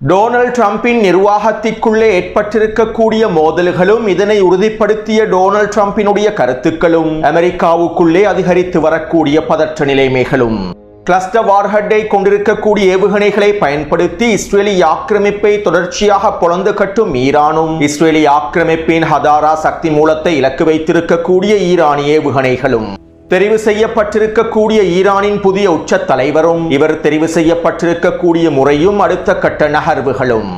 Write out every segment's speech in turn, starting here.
Donald டிரம்பின் நிர்வாகத்திற்குள்ளே ஏற்பட்டிருக்கக்கூடிய மோதல்களும் இதனை உறுதிப்படுத்திய டொனால்ட் டிரம்பினுடைய கருத்துக்களும் அமெரிக்காவுக்குள்ளே அதிகரித்து வரக்கூடிய பதற்ற நிலைமைகளும் கிளஸ்டர் வார்ஹெட்டை கொண்டிருக்கக்கூடிய ஏவுகணைகளை பயன்படுத்தி இஸ்ரேலிய ஆக்கிரமிப்பை தொடர்ச்சியாக பொளந்து கட்டும் ஈரானும் இஸ்ரேலிய ஆக்கிரமிப்பின் ஹதாரா சக்தி மூலத்தை இலக்கு வைத்திருக்கக்கூடிய ஈரானிய ஏவுகணைகளும் தெரிவு செய்யப்பட்டிருக்கக்கூடிய ஈரானின் புதிய உச்ச தலைவரும் இவர் தெரிவு செய்யப்பட்டிருக்கக்கூடிய முறையும் அடுத்த கட்ட நகர்வுகளும்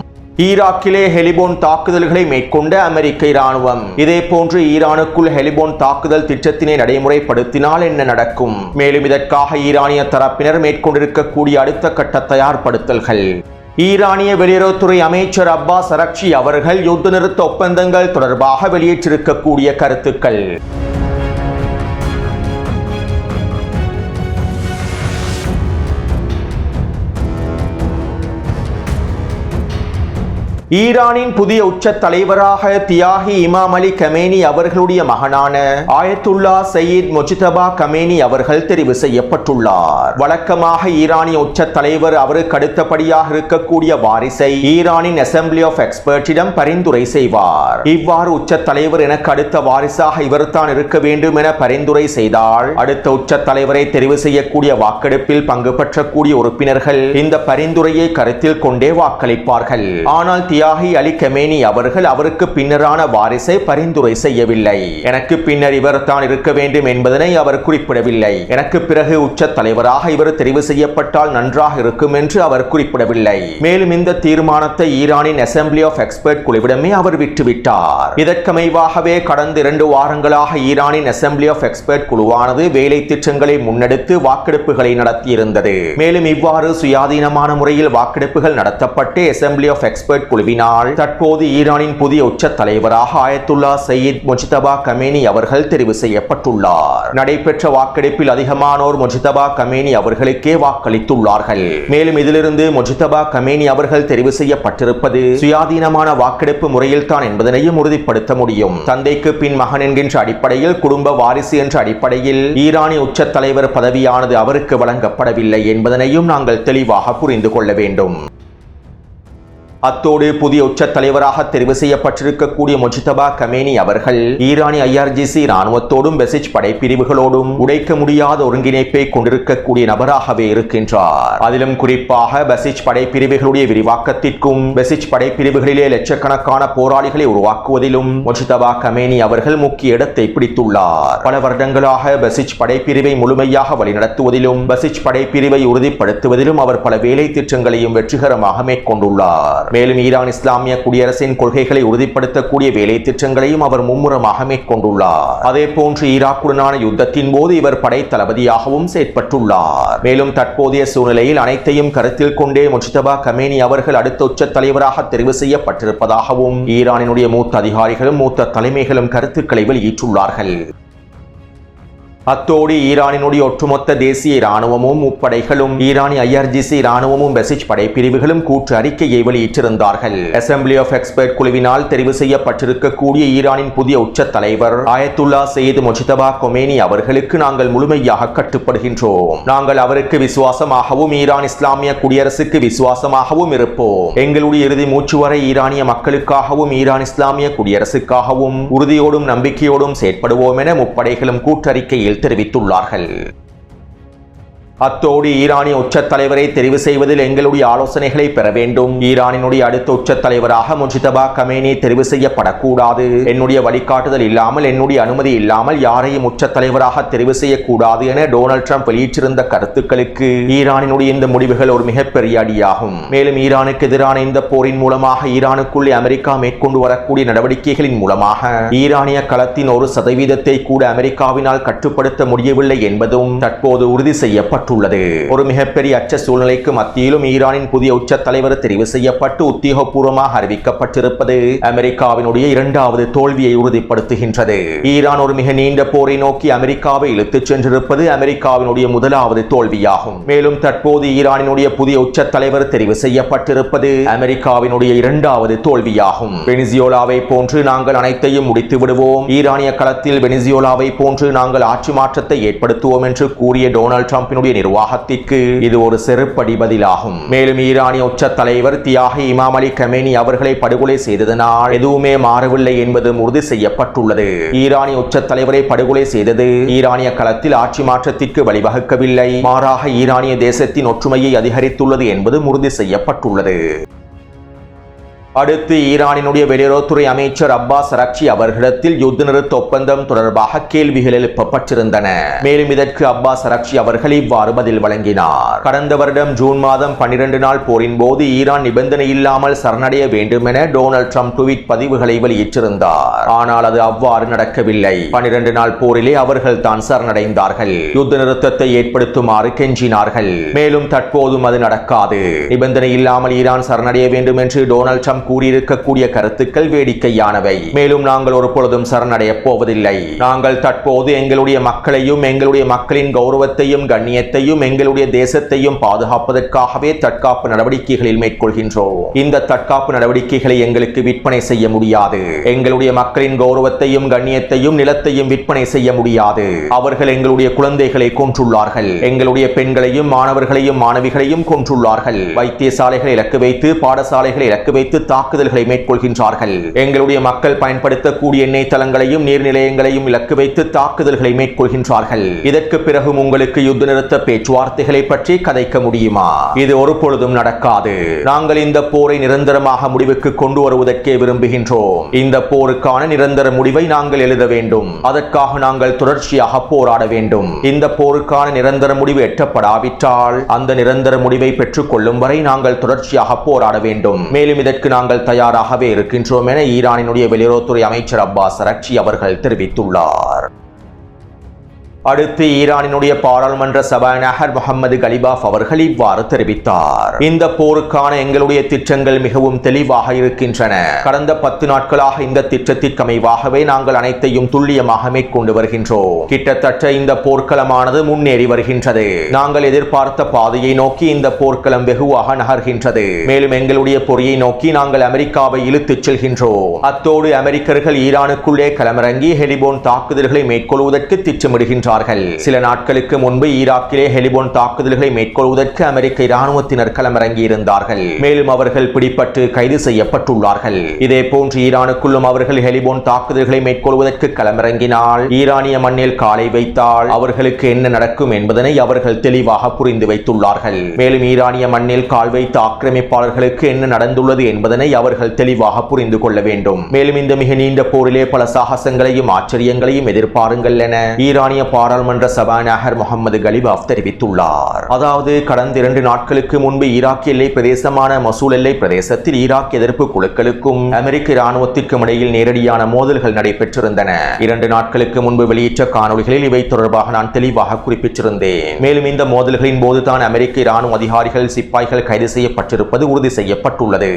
ஈராக்கிலே ஹெலிபோன் தாக்குதல்களை மேற்கொண்ட அமெரிக்க இராணுவம் இதே போன்று ஈரானுக்குள் ஹெலிபோன் தாக்குதல் திட்டத்தினை நடைமுறைப்படுத்தினால் என்ன நடக்கும், மேலும் இதற்காக ஈரானிய தரப்பினர் மேற்கொண்டிருக்கக்கூடிய அடுத்த கட்ட தயார்படுத்தல்கள் ஈரானிய வெளியுறவுத்துறை அமைச்சர் அப்பாஸ் அரக்சி அவர்கள் யுத்த நிறுத்த ஒப்பந்தங்கள் தொடர்பாக வெளியிட்டிருக்கக்கூடிய கருத்துக்கள். ஈரானின் புதிய உச்ச தலைவராக தியாகி இமாம் அலி கமேனி அவர்களுடைய மகனான ஆயத்துல்லா சயீத் முஜ்தபா கமேனி அவர்கள் தெரிவு செய்யப்பட்டுள்ளார். வழக்கமாக ஈரானிய உச்ச தலைவர் அவருக்கு அடுத்தபடியாக இருக்கக்கூடிய வாரிசை ஈரானின் அசெம்பிளி ஆஃப் எக்ஸ்பர்ட்டிடம் பரிந்துரை செய்வார். இவ்வாறு உச்ச தலைவர் எனக்கு அடுத்த வாரிசாக இவர்தான் இருக்க வேண்டும் என பரிந்துரை செய்தால் அடுத்த உச்ச தலைவரை தெரிவு செய்யக்கூடிய வாக்கெடுப்பில் பங்கு பெற்றக்கூடிய உறுப்பினர்கள் இந்த பரிந்துரையை கருத்தில் கொண்டே வாக்களிப்பார்கள். ஆனால் தியாகி அலி கமேனி அவர்கள் அவருக்கு பின்னரான வாரிசை பரிந்துரை செய்யவில்லை. எனக்கு பின்னர் இவர் தான் இருக்க வேண்டும் என்பதனை அவர் குறிப்பிடவில்லை. எனக்கு பிறகு உச்ச தலைவராக இவர் தெரிவு செய்யப்பட்டால் நன்றாக இருக்கும் என்று அவர் குறிப்பிடவில்லை. மேலும் இந்த தீர்மானத்தை ஈரானின் அசெம்பிளி ஆஃப் எக்ஸ்பர்ட் குழுவிடமே அவர் விட்டுவிட்டார். இதற்கமைவாகவே கடந்த 2 வாரங்களாக ஈரானின் அசெம்பிளி ஆஃப் எக்ஸ்பர்ட் குழுவானது வேலை திட்டங்களை முன்னெடுத்து வாக்கெடுப்புகளை நடத்தியிருந்தது. மேலும் இவ்வாறு சுயாதீனமான முறையில் வாக்கெடுப்புகள் நடத்தப்பட்டு அசெம்பிளி ஆஃப் எக்ஸ்பர்ட் குழுவினால் தற்போது ஈரானின் புதிய உச்ச தலைவராக ஆயத்துல்லா சயீத் முஜ்தபா கமேனி அவர்கள் தெரிவு செய்யப்பட்டுள்ளார். நடைபெற்ற வாக்கெடுப்பில் அதிகமானோர் முஜ்தபா கமேனி அவர்களுக்கே வாக்களித்துள்ளார்கள். மேலும் இதிலிருந்து முஜ்தபா கமேனி அவர்கள் தெரிவு செய்யப்பட்டிருப்பது சுயாதீனமான வாக்கெடுப்பு முறையில் தான் என்பதனையும் உறுதிப்படுத்த முடியும். தந்தைக்கு பின் மகன் என்கின்ற அடிப்படையில் குடும்ப வாரிசு என்ற அடிப்படையில் ஈரானிய உச்ச தலைவர் பதவியானது அவருக்கு வழங்கப்படவில்லை என்பதனையும் நாங்கள் தெளிவாக புரிந்து கொள்ள வேண்டும். அத்தோடு புதிய உச்ச தலைவராக தெரிவு செய்யப்பட்டிருக்கக்கூடிய முஜ்தபா கமேனி அவர்கள் ஈரானிய IRGC இராணுவத்தோடும் பெசிச் படைப்பிரிவுகளோடும் உடைக்க முடியாத ஒருங்கிணைப்பை கொண்டிருக்கக்கூடிய நபராகவே இருக்கின்றார். அதிலும் குறிப்பாக பெசிச் படைப்பிரிவுகளுடைய விரிவாக்கத்திற்கும் பெசிச் படைப்பிரிவுகளிலே லட்சக்கணக்கான போராளிகளை உருவாக்குவதிலும் முஜ்தபா கமேனி அவர்கள் முக்கிய இடத்தை பிடித்துள்ளார். பல வருடங்களாக பெசிச் படைப்பிரிவை முழுமையாக வழிநடத்துவதிலும் பெசிச் படைப்பிரிவை உறுதிப்படுத்துவதிலும் அவர் பல வேலை திட்டங்களையும் வெற்றிகரமாக மேற்கொண்டுள்ளார். மேலும் ஈரான் இஸ்லாமிய குடியரசின் கொள்கைகளை உறுதிப்படுத்தக்கூடிய வேலை திட்டங்களையும் அவர் மும்முரமாக மேற்கொண்டுள்ளார். அதே போன்று ஈராக்குடனான யுத்தத்தின் போது இவர் படை தளபதியாகவும் செயற்பட்டுள்ளார். மேலும் தற்போதைய சூழ்நிலையில் அனைத்தையும் கருத்தில் கொண்டே முஜ்தபா கமேனி அவர்கள் அடுத்த உச்ச தலைவராக தெரிவு செய்யப்பட்டிருப்பதாகவும் ஈரானினுடைய மூத்த அதிகாரிகளும் மூத்த தலைமைகளும் கருத்துக்களை வெளியிட்டுள்ளார்கள். அத்தோடு ஈரானினுடைய ஒட்டுமொத்த தேசிய இராணுவமும் முப்படைகளும் ஈரானிய IRGC இராணுவமும் பெசிச் படைப்பிரிவுகளும் கூற்று அறிக்கையை வெளியிட்டிருந்தார்கள். அசெம்பிளி ஆஃப் எக்ஸ்பர்ட் குழுவினால் தெரிவு செய்யப்பட்டிருக்கக்கூடிய ஈரானின் புதிய உச்ச தலைவர் ஆயத்துல்லா சயீத் முஜ்தபா கமேனி அவர்களுக்கு நாங்கள் முழுமையாக கட்டுப்படுகின்றோம். நாங்கள் அவருக்கு விசுவாசமாகவும் ஈரான் இஸ்லாமிய குடியரசுக்கு விசுவாசமாகவும் இருப்போம். எங்களுடைய இறுதி மூச்சு வரை ஈரானிய மக்களுக்காகவும் ஈரான் இஸ்லாமிய குடியரசுக்காகவும் உறுதியோடும் நம்பிக்கையோடும் செயற்படுவோம் என முப்படைகளும் கூட்டறிக்கையில் தெரிவித்துள்ளார்கள். அத்தோடு ஈரானிய உச்ச தலைவரை தெரிவு செய்வதில் எங்களுடைய ஆலோசனைகளை பெற வேண்டும். ஈரானினுடைய அடுத்த உச்ச தலைவராக முஜ்தபா கமேனி தெரிவு செய்யப்படக்கூடாது. என்னுடைய வழிகாட்டுதல் இல்லாமல் என்னுடைய அனுமதி இல்லாமல் யாரையும் உச்ச தலைவராக தெரிவு செய்யக்கூடாது என டொனால்ட் ட்ரம்ப் வெளியிட்டிருந்த கருத்துக்களுக்கு ஈரானினுடைய இந்த முடிவுகள் ஒரு மிகப்பெரிய அடியாகும். மேலும் ஈரானுக்கு எதிரான இந்த போரின் மூலமாக ஈரானுக்குள்ளே அமெரிக்கா மேற்கொண்டு வரக்கூடிய நடவடிக்கைகளின் மூலமாக ஈரானிய களத்தின் 1% கூட அமெரிக்காவினால் கட்டுப்படுத்த முடியவில்லை என்பதும் தற்போது உறுதி செய்யப்பட்டு ஒரு மிகப்பெரிய அச்ச சூழ்நிலைக்கு மத்தியிலும் ஈரானின் புதிய உச்ச தலைவர் தெரிவு செய்யப்பட்டு உத்தியோகபூர்வமாக அறிவிக்கப்பட்டிருப்பது அமெரிக்காவினுடைய 2வது தோல்வியை உறுதிப்படுத்துகின்றது. ஈரான் ஒரு மிக நீண்ட போரை நோக்கி அமெரிக்காவை இழுத்துச் சென்றிருப்பது அமெரிக்காவினுடைய 1வது தோல்வியாகும். மேலும் தற்போது ஈரானினுடைய புதிய உச்ச தலைவர் தெரிவு செய்யப்பட்டிருப்பது அமெரிக்காவினுடைய 2வது தோல்வியாகும். வெனிசுவேலாவை போன்று நாங்கள் அனைத்தையும் முடித்து விடுவோம், ஈரானிய களத்தில் வெனிசுவேலாவை போன்று நாங்கள் ஆட்சி மாற்றத்தை ஏற்படுத்துவோம் என்று கூறிய டொனால்ட் ட்ரம்பினுடைய நிர்வாகத்திற்கு இது ஒரு செருப்படி பதிலாகும். மேலும் ஈரானிய உச்ச தலைவர் தியாகி இமாம் அலி கமேனி அவர்களை படுகொலை செய்ததனால் எதுவுமே மாறவில்லை என்பது உறுதி செய்யப்பட்டுள்ளது. ஈரானிய உச்ச தலைவரை படுகொலை செய்தது ஈரானிய களத்தில் ஆட்சி மாற்றத்திற்கு வழிவகுக்கவில்லை, மாறாக ஈரானிய தேசத்தின் ஒற்றுமையை அதிகரித்துள்ளது என்பது உறுதி செய்யப்பட்டுள்ளது. அடுத்து ஈரானினுடைய வெளியுறவுத்துறை அமைச்சர் அப்பாஸ் அரக்சி அவர்களிடத்தில் யுத்த நிறுத்த ஒப்பந்தம் தொடர்பாக கேள்விகள் எழுப்பப்பட்டிருந்தன. மேலும் இதற்கு அப்பாஸ் அரக்சி அவர்கள் இவ்வாறு பதில் வழங்கினார். கடந்த வருடம் ஜூன் மாதம் 12 நாள் போரின் போது ஈரான் நிபந்தனை இல்லாமல் சரணடைய வேண்டும் என டொனால்ட் ட்ரம்ப் ட்வீட் பதிவுகளை வெளியிட்டிருந்தார். ஆனால் அது அவ்வாறு நடக்கவில்லை. 12 நாள் போரிலே அவர்கள் தான் சரணடைந்தார்கள், யுத்த நிறுத்தத்தை ஏற்படுத்துமாறு கெஞ்சினார்கள். மேலும் தற்போதும் அது நடக்காது. நிபந்தனை இல்லாமல் ஈரான் சரணடைய வேண்டும் என்று டொனால்ட் ட்ரம்ப் கூறியிருக்கக்கூடிய கருத்துக்கள் வேடிக்கையானவை. மேலும் நாங்கள் ஒரு பொழுதும் சரணடைய போவதில்லை. நாங்கள் தற்போது எங்களுடைய மக்களையும் எங்களுடைய மக்களின் கௌரவத்தையும் கண்ணியத்தையும் எங்களுடைய தேசத்தையும் பாதுகாப்பதற்காகவே தற்காப்பு நடவடிக்கைகளில் மேற்கொள்கின்றோம். இந்த தற்காப்பு நடவடிக்கைகளை எங்களுக்கு விற்பனை செய்ய முடியாது. எங்களுடைய மக்களின் கௌரவத்தையும் கண்ணியத்தையும் நிலத்தையும் விற்பனை செய்ய முடியாது. அவர்கள் எங்களுடைய குழந்தைகளை கொன்றுள்ளார்கள், எங்களுடைய பெண்களையும் மாணவர்களையும் மாணவிகளையும் கொன்றுள்ளார்கள். வைத்தியசாலைகளை இலக்கு வைத்து பாடசாலைகளை இலக்கு வைத்து தாக்குதல்களை மேற்கொள்கின்றார்கள். எங்களுடைய மக்கள் பயன்படுத்தக்கூடிய எண்ணெய் தளங்களையும் நீர்நிலையங்களையும் இலக்கு வைத்து தாக்குதல்களை மேற்கொள்கின்றார்கள். இதற்கு பிறகு உங்களுக்கு யுத்த நிறுத்த பேச்சுவார்த்தைகளை பற்றி கதைக்க முடியுமா? இது ஒரு பொழுதும் நடக்காது. நாங்கள் இந்த போரை நிரந்தரமாக முடிவுக்கு கொண்டு வருவதற்கே விரும்புகின்றோம். இந்த போருக்கான நிரந்தர முடிவை நாங்கள் எழுத வேண்டும். அதற்காக நாங்கள் தொடர்ச்சியாக போராட வேண்டும். இந்த போருக்கான நிரந்தர முடிவு எட்டப்படாவிட்டால் அந்த நிரந்தர முடிவை பெற்றுக் கொள்ளும் வரை நாங்கள் தொடர்ச்சியாக போராட வேண்டும். மேலும் இதற்கு நாங்கள் தயாராகவே இருக்கின்றோம் என ஈரானினுடைய வெளியுறவுத்துறை அமைச்சர் அப்பாஸ் அரக்சி அவர்கள் தெரிவித்துள்ளார். அடுத்து ஈரானினுடைய பாராளுமன்ற சபாநாயகர் முகமது கலிபாஃப் அவர்கள் இவ்வாறு தெரிவித்தார். இந்த போருக்கான எங்களுடைய திட்டங்கள் மிகவும் தெளிவாக இருக்கின்றன. கடந்த 10 நாட்களாக இந்த திட்டத்திற்கு அமைவாகவே நாங்கள் அனைத்தையும் துல்லியமாக மேற்கொண்டு வருகின்றோம். கிட்டத்தட்ட இந்த போர்க்களமானது முன்னேறி வருகின்றது. நாங்கள் எதிர்பார்த்த பாதையை நோக்கி இந்த போர்க்களம் வெகுவாக நகர்கின்றது. மேலும் எங்களுடைய பொறியை நோக்கி நாங்கள் அமெரிக்காவை இழுத்துச் செல்கின்றோம். அத்தோடு அமெரிக்கர்கள் ஈரானுக்குள்ளே களமிறங்கி ஹெலிபோன் தாக்குதல்களை மேற்கொள்வதற்கு திட்டமிடுகின்றனர். சில நாட்களுக்கு முன்பு ஈராக்கிலே ஹெலிபோன் தாக்குதல்களை மேற்கொள்வதற்கு அமெரிக்க இராணுவத்தினர் களமிறங்கி இருந்தார்கள். மேலும் அவர்கள் பிடிபட்டு கைது செய்யப்பட்டுள்ளார்கள். இதே போன்று ஈரானுக்குள்ளும் அவர்கள் ஹெலிபோன் தாக்குதல்களை மேற்கொள்வதற்கு களமிறங்கினால், ஈரானிய மண்ணில் காலை வைத்தால் அவர்களுக்கு என்ன நடக்கும் என்பதனை அவர்கள் தெளிவாக புரிந்து வைத்துள்ளார்கள். மேலும் ஈரானிய மண்ணில் கால் வைத்த ஆக்கிரமிப்பாளர்களுக்கு என்ன நடந்துள்ளது என்பதனை அவர்கள் தெளிவாக புரிந்து கொள்ள வேண்டும். மேலும் இந்த மிக நீண்ட போரிலே பல சாகசங்களையும் ஆச்சரியங்களையும் எதிர்பாருங்கள் என ஈரானிய பாராளுமன்ற சபாநாயகர் முகமது கலிபாஃப் தெரிவித்துள்ளார். அதாவது கடந்த 2 நாட்களுக்கு முன்பு ஈராக் எல்லை பிரதேசமான மசூல் எல்லை பிரதேசத்தில் ஈராக் எதிர்ப்பு குழுக்களுக்கும் அமெரிக்க இராணுவத்திற்கும் இடையில் நேரடியான மோதல்கள் நடைபெற்றிருந்தன. 2 நாட்களுக்கு முன்பு வெளியிட்ட காணொலிகளில் இவை தொடர்பாக நான் தெளிவாக குறிப்பிட்டிருந்தேன். மேலும் இந்த மோதல்களின் போதுதான் அமெரிக்க இராணுவ அதிகாரிகள் சிப்பாய்கள் கைது செய்யப்பட்டிருப்பது உறுதி செய்யப்பட்டுள்ளது.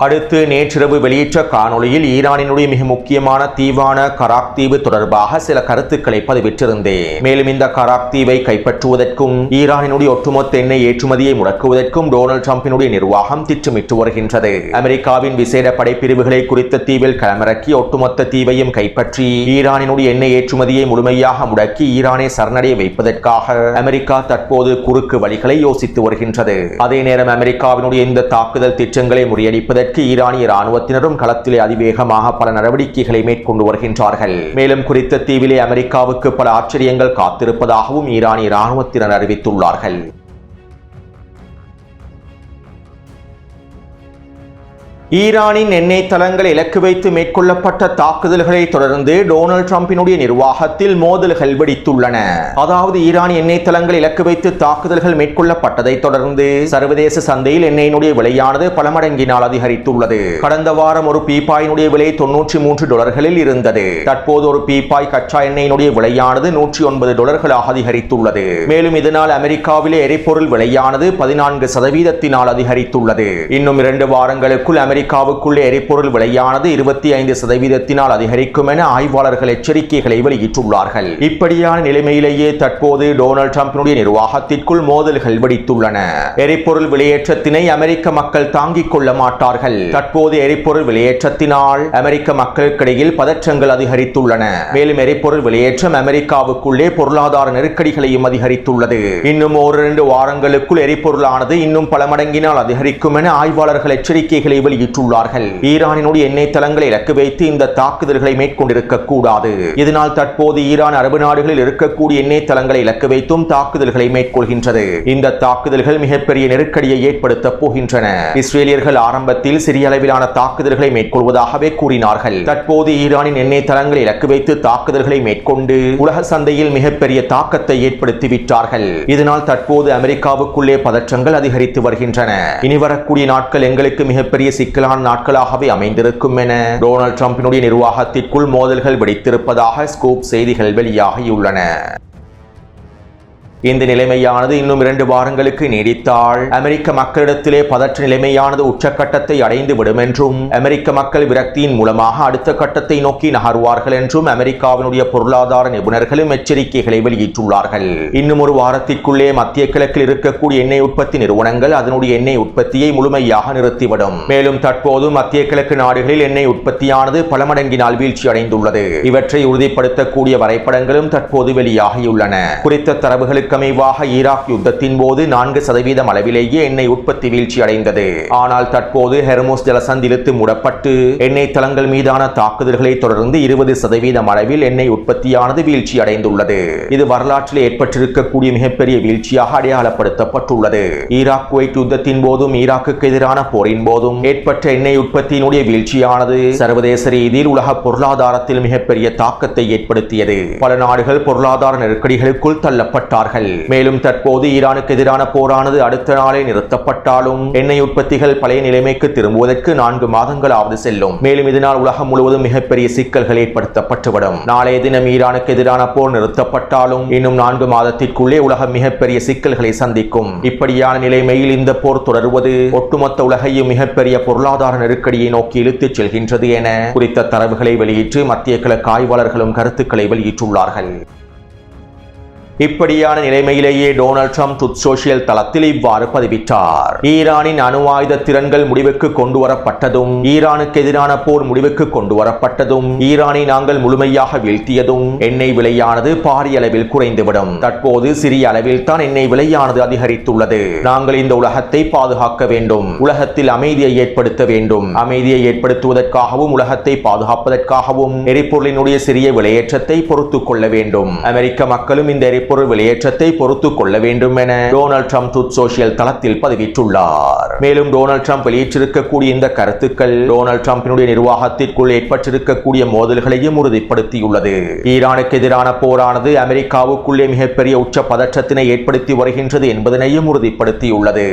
அடுத்து நேற்றிரவு வெளியிட்ட காணொலியில் ஈரானினுடைய மிக முக்கியமான தீவான கராக் தீவு தொடர்பாக சில கருத்துக்களை பதிவிட்டிருந்தேன். மேலும் இந்த கராக் தீவை கைப்பற்றுவதற்கும் ஈரானினுடைய ஒட்டுமொத்த எண்ணெய் ஏற்றுமதியை முடக்குவதற்கும் டொனால்ட் ட்ரம்பினுடைய நிர்வாகம் திட்டமிட்டு வருகின்றது. அமெரிக்காவின் விசேட படைப்பிரிவுகளை குறித்த தீவில் களமிறக்கி ஒட்டுமொத்த தீவையும் கைப்பற்றி ஈரானினுடைய எண்ணெய் ஏற்றுமதியை முழுமையாக முடக்கி ஈரானை சரணடைய வைப்பதற்காக அமெரிக்கா தற்போது குறுக்கு வழிகளை யோசித்து வருகின்றது. அதே நேரம் அமெரிக்காவினுடைய இந்த தாக்குதல் திட்டங்களை முறியடிப்பதற்கு ஈரானிய இராணுவத்தினரும் களத்திலே அதிவேகமாக பல நடவடிக்கைகளை மேற்கொண்டு வருகின்றார்கள். மேலும் குறித்த தீவிலே அமெரிக்காவுக்கு பல ஆச்சரியங்கள் காத்திருப்பதாகவும் ஈரானிய இராணுவத்தினர் அறிவித்துள்ளார்கள். ஈரானின் எண்ணெய் தளங்களை இலக்கு வைத்து மேற்கொள்ளப்பட்ட தாக்குதல்களை தொடர்ந்து டொனால்ட் ட்ரம்பினுடைய நிர்வாகத்தில் மோதல்கள் வெடித்துள்ளன. அதாவது ஈரான் எண்ணெய் தளங்களை இலக்கு வைத்து தாக்குதல்கள் மேற்கொள்ளப்பட்டதை தொடர்ந்து சர்வதேச சந்தையில் எண்ணெயினுடைய விலையானது பல மடங்கினால் அதிகரித்துள்ளது. கடந்த வாரம் ஒரு பீப்பாயினுடைய விலை $93 இருந்தது. தற்போது ஒரு பீப்பாய் கச்சா எண்ணெயினுடைய விலையானது $109 அதிகரித்துள்ளது. மேலும் இதனால் அமெரிக்காவிலே எரிபொருள் விலையானது 14% அதிகரித்துள்ளது. இன்னும் 2 வாரங்களுக்குள் அமெரிக்காவுக்குள்ளே எரிபொருள் விலையானது 25% அதிகரிக்கும் என ஆய்வாளர்கள் எச்சரிக்கைகளை வெளியிட்டுள்ளார்கள். இப்படியான நிலைமையிலேயே தற்போது டொனால்ட் ட்ரம்பினுடைய நிர்வாகத்திற்குள் மோதல்கள் வெடித்துள்ளன. எரிபொருள் விலையேற்றத்தினை அமெரிக்க மக்கள் தாங்கிக் கொள்ள மாட்டார்கள். தற்போது எரிபொருள் விலையேற்றத்தினால் அமெரிக்க மக்களுக்கிடையில் பதற்றங்கள் அதிகரித்துள்ளன. மேலும் எரிபொருள் விலையேற்றம் அமெரிக்காவுக்குள்ளே பொருளாதார நெருக்கடிகளையும் அதிகரித்துள்ளது. இன்னும் 1-2 வாரங்களுக்குள் எரிபொருளானது இன்னும் பல மடங்கினால் அதிகரிக்கும் என ஆய்வாளர்கள் எச்சரிக்கைகளை வெளியிட்டுள்ளார்கள். ஈரானினுடைய எண்ணெய் தளங்களை இலக்கு வைத்து இந்த தாக்குதல்களை மேற்கொண்டிருக்க கூடாது. இதனால் தற்போது ஈரான் அரபு நாடுகளில் இருக்கக்கூடிய எண்ணெய் தளங்களை இலக்கு வைத்தும் தாக்குதல்களை மேற்கொள்கின்றது. இந்த தாக்குதல்கள் மிகப்பெரிய நெருக்கடியை ஏற்படுத்தப் போகின்றன. இஸ்ரேலியர்கள் ஆரம்பத்தில் சிறிய அளவிலான தாக்குதல்களை மேற்கொள்வதாகவே கூறினார்கள். தற்போது ஈரானின் எண்ணெய் தளங்களை இலக்கு வைத்து தாக்குதல்களை மேற்கொண்டு உலக சந்தையில் மிகப்பெரிய தாக்கத்தை ஏற்படுத்திவிட்டார்கள். இதனால் தற்போது அமெரிக்காவுக்குள்ளே பதற்றங்கள் அதிகரித்து வருகின்றன. இனி வரக்கூடிய நாட்கள் எங்களுக்கு மிகப்பெரிய சிக்கலான நாட்களாகவே அமைந்திருக்கும் என டொனால்ட் ட்ரம்பினுடைய நிர்வாகத்திற்குள் மோதல்கள் வெடித்திருப்பதாக ஸ்கூப் செய்திகள் வெளியாகியுள்ளன. இந்த நிலைமையானது இன்னும் 2 வாரங்களுக்கு நீடித்தால் அமெரிக்க மக்களிடத்திலே பதற்ற நிலைமையானது உச்சக்கட்டத்தை அடைந்துவிடும் என்றும் அமெரிக்க மக்கள் விரக்தியின் மூலமாக அடுத்த கட்டத்தை நோக்கி நகர்வார்கள் என்றும் அமெரிக்காவினுடைய பொருளாதார நிபுணர்களும் எச்சரிக்கைகளை வெளியிட்டுள்ளார்கள். இன்னும் ஒரு வாரத்திற்குள்ளே மத்திய கிழக்கில் இருக்கக்கூடிய எண்ணெய் உற்பத்தி நிறுவனங்கள் அதனுடைய எண்ணெய் உற்பத்தியை முழுமையாக நிறுத்திவிடும். மேலும் தற்போது மத்திய கிழக்கு நாடுகளில் எண்ணெய் உற்பத்தியானது பல மடங்கினால் வீழ்ச்சி அடைந்துள்ளது. இவற்றை உறுதிப்படுத்தக்கூடிய வரைபடங்களும் தற்போது வெளியாகியுள்ளன. குறித்த தரவுகளுக்கு அமைவாக ஈராக் யுத்தத்தின் போது 4% அளவிலேயே எண்ணெய் உற்பத்தி வீழ்ச்சி அடைந்தது. ஆனால் தற்போது ஹெர்முஸ் ஜலசந்தி இழுத்து மூடப்பட்டு எண்ணெய் தளங்கள் மீதான தாக்குதல்களை தொடர்ந்து 20% அளவில் எண்ணெய் உற்பத்தியானது வீழ்ச்சி அடைந்துள்ளது. இது வரலாற்றில் ஏற்பட்டிருக்கக்கூடிய மிகப்பெரிய வீழ்ச்சியாக அடையாளப்படுத்தப்பட்டுள்ளது. ஈராக் குவைத் யுத்தத்தின் போதும் ஈராக்குக்கு எதிரான போரின் போதும் ஏற்பட்ட எண்ணெய் உற்பத்தியினுடைய வீழ்ச்சியானது சர்வதேச ரீதியில் உலக பொருளாதாரத்தில் மிகப்பெரிய தாக்கத்தை ஏற்படுத்தியது. பல நாடுகள் பொருளாதார நெருக்கடிகளுக்குள் தள்ளப்பட்டார்கள். மேலும் தற்போது ஈரானுக்கு எதிரான போரானது அடுத்த நாளே நிறுத்தப்பட்டாலும் எண்ணெய் உற்பத்திகள் பழைய நிலைமைக்கு திரும்புவதற்கு 4 மாதங்களாவது செல்லும். மேலும் இதனால் உலகம் முழுவதும் மிகப்பெரிய சிக்கல்கள் ஏற்படுத்தப்பட்டுவிடும். நாளைய தினம் ஈரானுக்கு எதிரான போர் நிறுத்தப்பட்டாலும் இன்னும் 4 மாதத்திற்குள்ளே உலகம் மிகப்பெரிய சிக்கல்களை சந்திக்கும். இப்படியான நிலைமையில் இந்த போர் தொடருவது ஒட்டுமொத்த உலகையும் மிகப்பெரிய பொருளாதார நெருக்கடியை நோக்கி இழுத்துச் செல்கின்றது என குறித்த தரவுகளை வெளியிட்டு மத்திய கிழக்கு ஆய்வாளர்களும் கருத்துக்களை வெளியிட்டுள்ளார்கள். இப்படியான நிலைமையிலேயே டொனால்ட் ட்ரம்ப் ட்ரூத் சோஷியல் தளத்தில் இவ்வாறு பதிவிட்டார். ஈரானின் அணு ஆயுத திறன்கள் முடிவுக்கு கொண்டு வரப்பட்டதும் ஈரானுக்கு எதிரான போர் முடிவுக்கு கொண்டு வரப்பட்டதும் ஈரானை நாங்கள் முழுமையாக வீழ்த்தியதும் எண்ணெய் விலையானது பாரிய அளவில் குறைந்துவிடும். தற்போது சிறிய அளவில் தான் எண்ணெய் விலையானது அதிகரித்துள்ளது. நாங்கள் இந்த உலகத்தை பாதுகாக்க வேண்டும். உலகத்தில் அமைதியை ஏற்படுத்த வேண்டும். அமைதியை ஏற்படுத்துவதற்காகவும் உலகத்தை பாதுகாப்பதற்காகவும் எரிபொருளினுடைய சிறிய விலையேற்றத்தை பொறுத்துக் கொள்ள வேண்டும். அமெரிக்க மக்களும் இந்த பொருள் வெளியேற்றத்தை பொறுத்துக் கொள்ள வேண்டும் என டொனால்ட் ட்ரம்ப் ட்ரூத் சோஷியல் தளத்தில் பதிவிட்டுள்ளார். மேலும் டொனால்ட் ட்ரம்ப் வெளியிட்டிருக்கக்கூடிய இந்த கருத்துக்கள் டொனால்ட் ட்ரம்பினுடைய நிர்வாகத்திற்குள் ஏற்பட்டிருக்கக்கூடிய மோதல்களையும் உறுதிப்படுத்தியுள்ளது. ஈரானுக்கு எதிரான போரானது அமெரிக்காவுக்குள்ளே மிகப்பெரிய உச்ச பதற்றத்தினை ஏற்படுத்தி வருகின்றது என்பதனையும் உறுதிப்படுத்தியுள்ளது.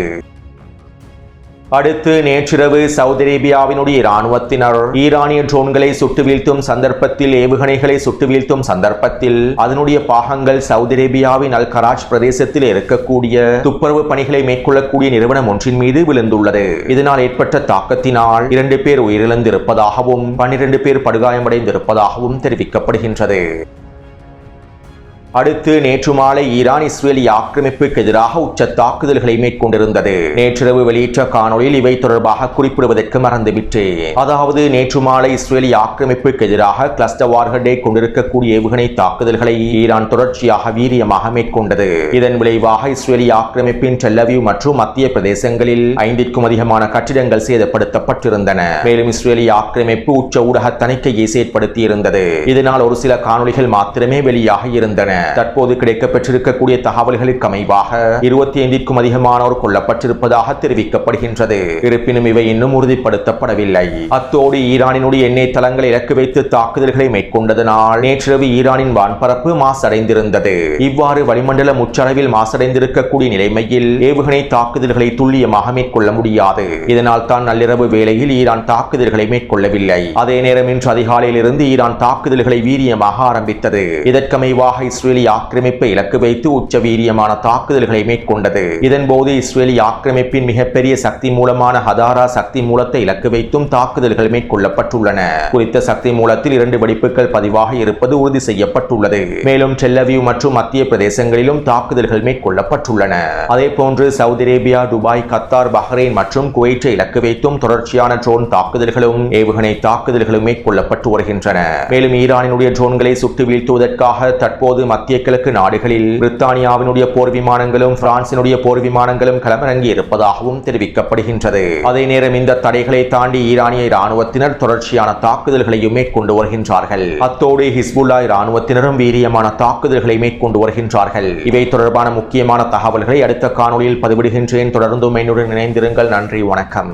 அடுத்து நேற்றிரவு சவுதி அரேபியாவினுடைய இராணுவத்தினர் ஈரானிய ட்ரோன்களை சுட்டு வீழ்த்தும் சந்தர்ப்பத்தில் ஏவுகணைகளை சுட்டு வீழ்த்தும் சந்தர்ப்பத்தில் அதனுடைய பாகங்கள் சவுதி அரேபியாவின் அல் கராச் பிரதேசத்தில் இருக்கக்கூடிய துப்புரவு பணிகளை மேற்கொள்ளக்கூடிய நிறுவனம் ஒன்றின் மீது விழுந்துள்ளது. இதனால் ஏற்பட்ட தாக்கத்தினால் 2 பேர் உயிரிழந்திருப்பதாகவும் 12 பேர் படுகாயமடைந்திருப்பதாகவும் தெரிவிக்கப்படுகின்றது. அடுத்து நேற்று மாலை ஈரான் இஸ்ரேலிய ஆக்கிரமிப்புக்கு எதிராக உச்ச தாக்குதல்களை மேற்கொண்டிருந்தது. நேற்றிரவு வெளியிட்ட காணொலியில் இவை தொடர்பாக குறிப்பிடுவதற்கு மறந்துவிட்டேன். அதாவது நேற்று மாலை இஸ்ரேலிய ஆக்கிரமிப்புக்கு எதிராக கிளஸ்டர் வார்ஹெட்டை கொண்டிருக்கக்கூடிய ஏவுகணை தாக்குதல்களை ஈரான் தொடர்ச்சியாக வீரியமாக மேற்கொண்டது. இதன் விளைவாக இஸ்ரேலிய ஆக்கிரமிப்பின் டெல் அவீவ் மற்றும் மத்திய பிரதேசங்களில் 5க்கும் அதிகமான கட்டிடங்கள் சேதப்படுத்தப்பட்டிருந்தன. மேலும் இஸ்ரேலிய ஆக்கிரமிப்பு உச்ச ஊடக தணிக்கையை செயற்படுத்தியிருந்தது. இதனால் ஒரு சில காணொலிகள் மாத்திரமே வெளியாகி இருந்தன. தற்போது கிடைக்கப்பெற்றிருக்கக்கூடிய தகவல்களுக்கு அமைவாக 25க்கும் அதிகமானோர் கொல்லப்பட்டிருப்பதாக தெரிவிக்கப்படுகின்றது. இருப்பினும் இவை இன்னும் உறுதிப்படுத்தப்படவில்லை. அத்தோடு ஈரானினுடைய எண்ணெய் தளங்களை இலக்கு வைத்து தாக்குதல்களை மேற்கொண்டதனால் நேற்றிரவு ஈரானின் வான்பரப்பு மாசடைந்திருந்தது. இவ்வாறு வளிமண்டல முச்சளவில் மாசடைந்திருக்கக்கூடிய நிலைமையில் ஏவுகணை தாக்குதல்களை துல்லியமாக மேற்கொள்ள முடியாது. இதனால் தான் நள்ளிரவு வேளையில் ஈரான் தாக்குதல்களை மேற்கொள்ளவில்லை. அதே நேரம் இன்று அதிகாலையில் இருந்து ஈரான் தாக்குதல்களை வீரியமாக ஆரம்பித்தது. இதற்கமைவாக இஸ்ரேல் இஸ்ரேலி ஆக்கிரமிப்பை இலக்கு வைத்து உச்சவீரியமான தாக்குதல்களை மேற்கொண்டது. இதன்போது இஸ்ரேலி ஆக்கிரமிப்பின் மிகப்பெரிய சக்தி மூலமான ஹதாரா சக்தி மூலத்தை இலக்கு வைத்தும் தாக்குதல்கள் மேற்கொள்ளப்பட்டுள்ளன. குறித்த சக்தி மூலத்தில் 2 வெடிப்புகள் பதிவாக இருப்பது உறுதி செய்யப்பட்டுள்ளது. மேலும் டெல்லவிவ் மற்றும் மத்திய பிரதேசங்களிலும் தாக்குதல்கள் மேற்கொள்ளப்பட்டுள்ளன. அதேபோன்று Saudi Arabia, Dubai, Qatar, Bahrain மற்றும் குவைத்தை இலக்கு வைத்தும் தொடர்ச்சியான ட்ரோன் தாக்குதல்களும் ஏவுகணை தாக்குதல்களும் மேற்கொள்ளப்பட்டு வருகின்றன. மேலும் ஈரானினுடைய ட்ரோன்களை சுட்டு வீழ்த்துவதற்காக தற்போது மத்திய கிழக்கு நாடுகளில் பிரித்தானியாவினுடைய போர் விமானங்களும் பிரான்சினுடைய போர் விமானங்களும் களமிறங்கி இருப்பதாகவும் தெரிவிக்கப்படுகின்றது. அதே நேரம் இந்த தடைகளை தாண்டி ஈரானிய இராணுவத்தினர் தொடர்ச்சியான தாக்குதல்களையும் மேற்கொண்டு வருகின்றார்கள். அத்தோடு ஹிஸ்புல்லா இராணுவத்தினரும் வீரியமான தாக்குதல்களை மேற்கொண்டு வருகின்றார்கள். இவை தொடர்பான முக்கியமான தகவல்களை அடுத்த காணொலியில் பதிவிடுகின்றேன். தொடர்ந்தும் என்னுடன் இணைந்திருங்கள். நன்றி, வணக்கம்.